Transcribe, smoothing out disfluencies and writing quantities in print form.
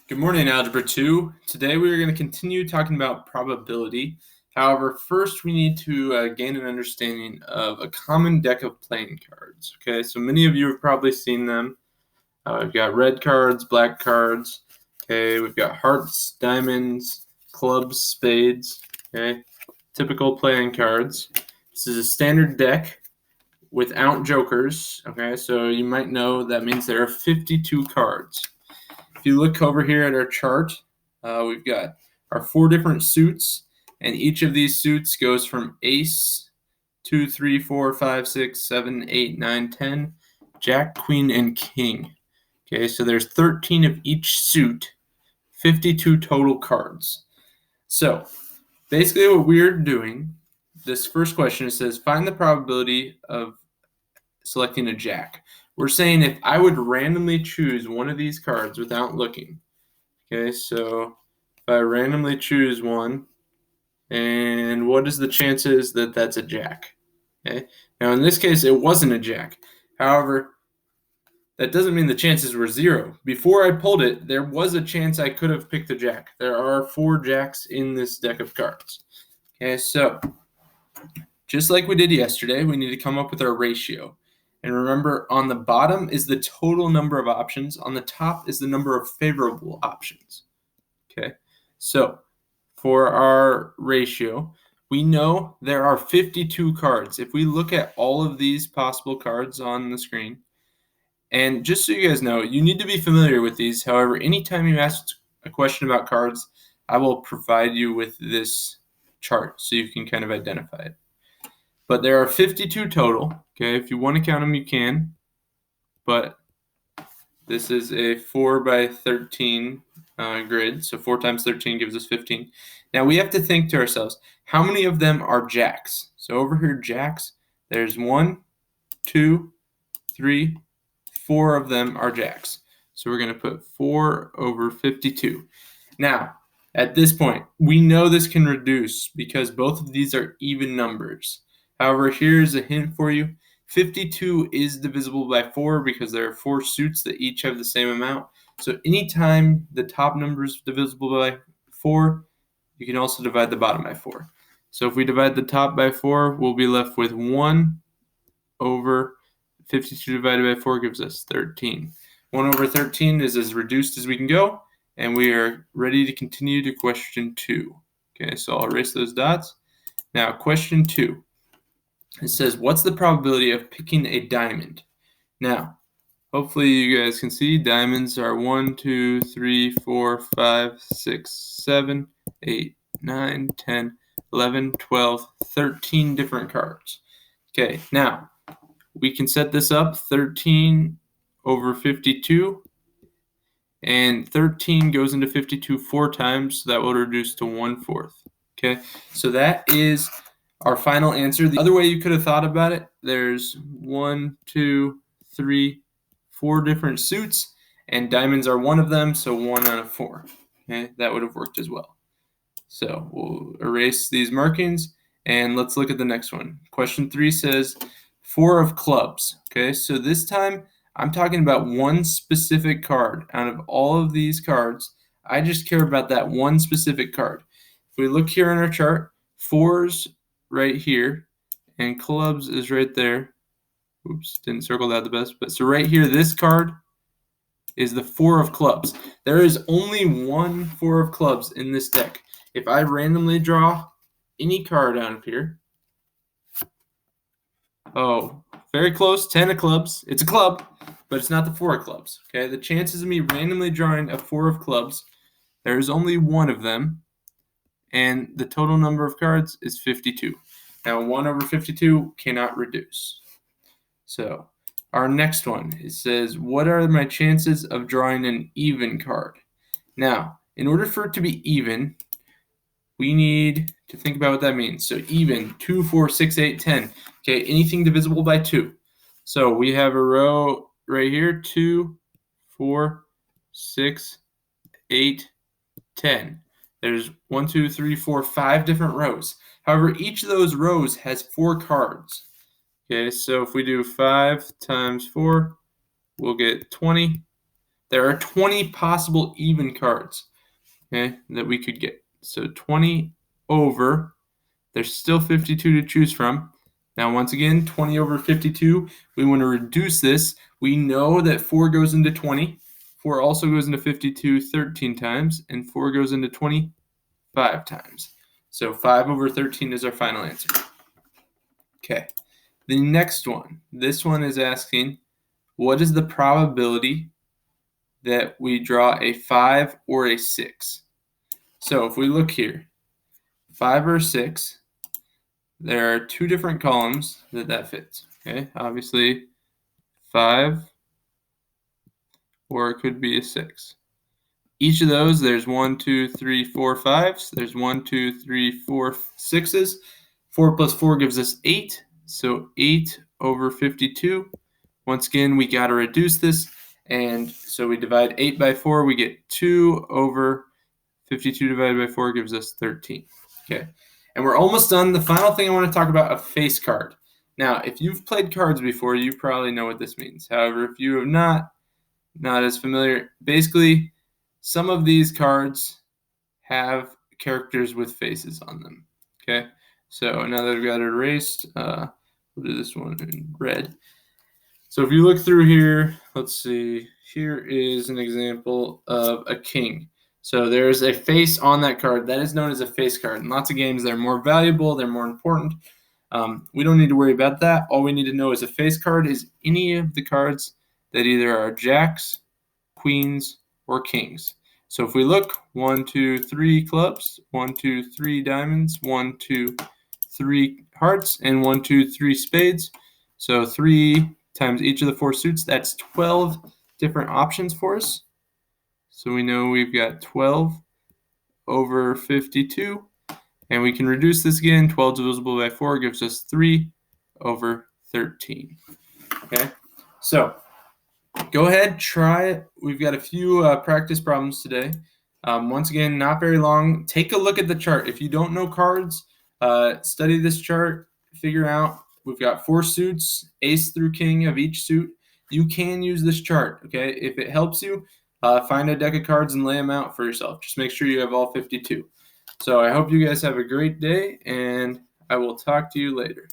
Good morning, Algebra 2. Today we are going to continue talking about probability. However, first we need to gain an understanding of a common deck of playing cards. Okay, so many of you have probably seen them. We've got red cards, black cards. Okay, we've got hearts, diamonds, clubs, spades. Okay, typical playing cards. This is a standard deck without jokers. Okay, so you might know that means there are 52 cards. If you look over here at our chart, we've got our 4 different suits, and each of these suits goes from ace, 2, 3, 4, 5, 6, 7, 8, 9, 10, jack, queen, and king. Okay, so there's 13 of each suit, 52 total cards. So basically what we're doing, this first question, it says find the probability of selecting a jack. We're saying if I would randomly choose one of these cards without looking. Okay, so if I randomly choose one, and what is the chances that that's a jack? Okay, now in this case, it wasn't a jack. However, that doesn't mean the chances were 0. Before I pulled it, there was a chance I could have picked a jack. There are 4 jacks in this deck of cards. Okay, so just like we did yesterday, we need to come up with our ratio. And remember, on the bottom is the total number of options. On the top is the number of favorable options. Okay, so for our ratio, we know there are 52 cards. If we look at all of these possible cards on the screen, and just so you guys know, you need to be familiar with these. However, anytime you ask a question about cards, I will provide you with this chart so you can kind of identify it. But there are 52 total. Okay, if you want to count them, you can. But this is a 4 by 13 grid. So 4 times 13 gives us 15. Now we have to think to ourselves, how many of them are jacks? So over here, jacks, there's 1, 2, 3, 4 of them are jacks. So we're going to put 4 over 52. Now, at this point, we know this can reduce because both of these are even numbers. However, here's a hint for you. 52 is divisible by 4 because there are 4 suits that each have the same amount. So anytime the top number is divisible by 4, you can also divide the bottom by 4. So if we divide the top by 4, we'll be left with 1 over 52 divided by 4 gives us 13. 1 over 13 is as reduced as we can go, and we are ready to continue to question 2. Okay, so I'll erase those dots. Now, question 2. It says, what's the probability of picking a diamond? Now, hopefully you guys can see diamonds are 1, 2, 3, 4, 5, 6, 7, 8, 9, 10, 11, 12, 13 different cards. Okay, now we can set this up 13 over 52, and 13 goes into 52 4 times, so that will reduce to 1/4. Okay, so that is our final answer. The other way you could have thought about it, there's 1, 2, 3, 4 different suits, and diamonds are one of them, so 1 out of 4. Okay, that would have worked as well. So we'll erase these markings, and let's look at the next one. Question 3 says 4 of clubs. Okay, so this time I'm talking about one specific card. Out of all of these cards, I just care about that one specific card. If we look here in our chart, 4's right here, and clubs is right there. Oops, didn't circle that the best. But so right here, this card is the 4 of clubs. There is only one 4 of clubs in this deck. If I randomly draw any card out of here, oh, very close, 10 of clubs. It's a club, but it's not the 4 of clubs. Okay, the chances of me randomly drawing a 4 of clubs, there is only one of them, and the total number of cards is 52. Now, 1 over 52 cannot reduce. So, our next one, it says, what are my chances of drawing an even card? Now, in order for it to be even, we need to think about what that means. So, even, 2, 4, 6, 8, 10. Okay, anything divisible by 2. So, we have a row right here, 2, 4, 6, 8, 10. There's 1, 2, 3, 4, 5 different rows. However, each of those rows has 4 cards. Okay, so if we do 5 times 4, we'll get 20. there are 20 possible even cards, okay, that we could get. So 20 over, there's still 52 to choose from. Now, once again, 20 over 52, we want to reduce this. We know that 4 goes into 20. 4 also goes into 52 13 times, and 4 goes into 20 5 times. So 5 over 13 is our final answer. Okay, the next one. This one is asking, what is the probability that we draw a 5 or a 6? So if we look here, 5 or 6, there are 2 different columns that fits. Okay, obviously 5, or it could be a 6. Each of those, there's 1, 2, 3, 4, 5s. There's 1, 2, 3, 4, 6s. 4 plus 4 gives us 8. So 8 over 52. Once again, we got to reduce this. And so we divide 8 by 4. We get 2 over 52 divided by 4 gives us 13. Okay. And we're almost done. The final thing I want to talk about, a face card. Now, if you've played cards before, you probably know what this means. However, if you have not as familiar, basically, some of these cards have characters with faces on them. Okay, so now that I've got it erased, we'll do this one in red. So if you look through here, let's see, here is an example of a king. So there's a face on that card. That is known as a face card. In lots of games, they're more valuable, they're more important. We don't need to worry about that. All we need to know is a face card is any of the cards that either are jacks, queens, or kings. So if we look, 1, 2, 3 clubs, 1, 2, 3 diamonds, 1, 2, 3 hearts, and 1, 2, 3 spades. So 3 times each of the 4 suits, that's 12 different options for us. So we know we've got 12 over 52. And we can reduce this again. 12 divisible by 4 gives us 3 over 13. Okay, so go ahead, try it. We've got a few practice problems today. Once again, not very long. Take a look at the chart. If you don't know cards, study this chart, figure out we've got 4 suits, ace through king of each suit. You can use this chart, okay? If it helps you, find a deck of cards and lay them out for yourself. Just make sure you have all 52. So I hope you guys have a great day, and I will talk to you later.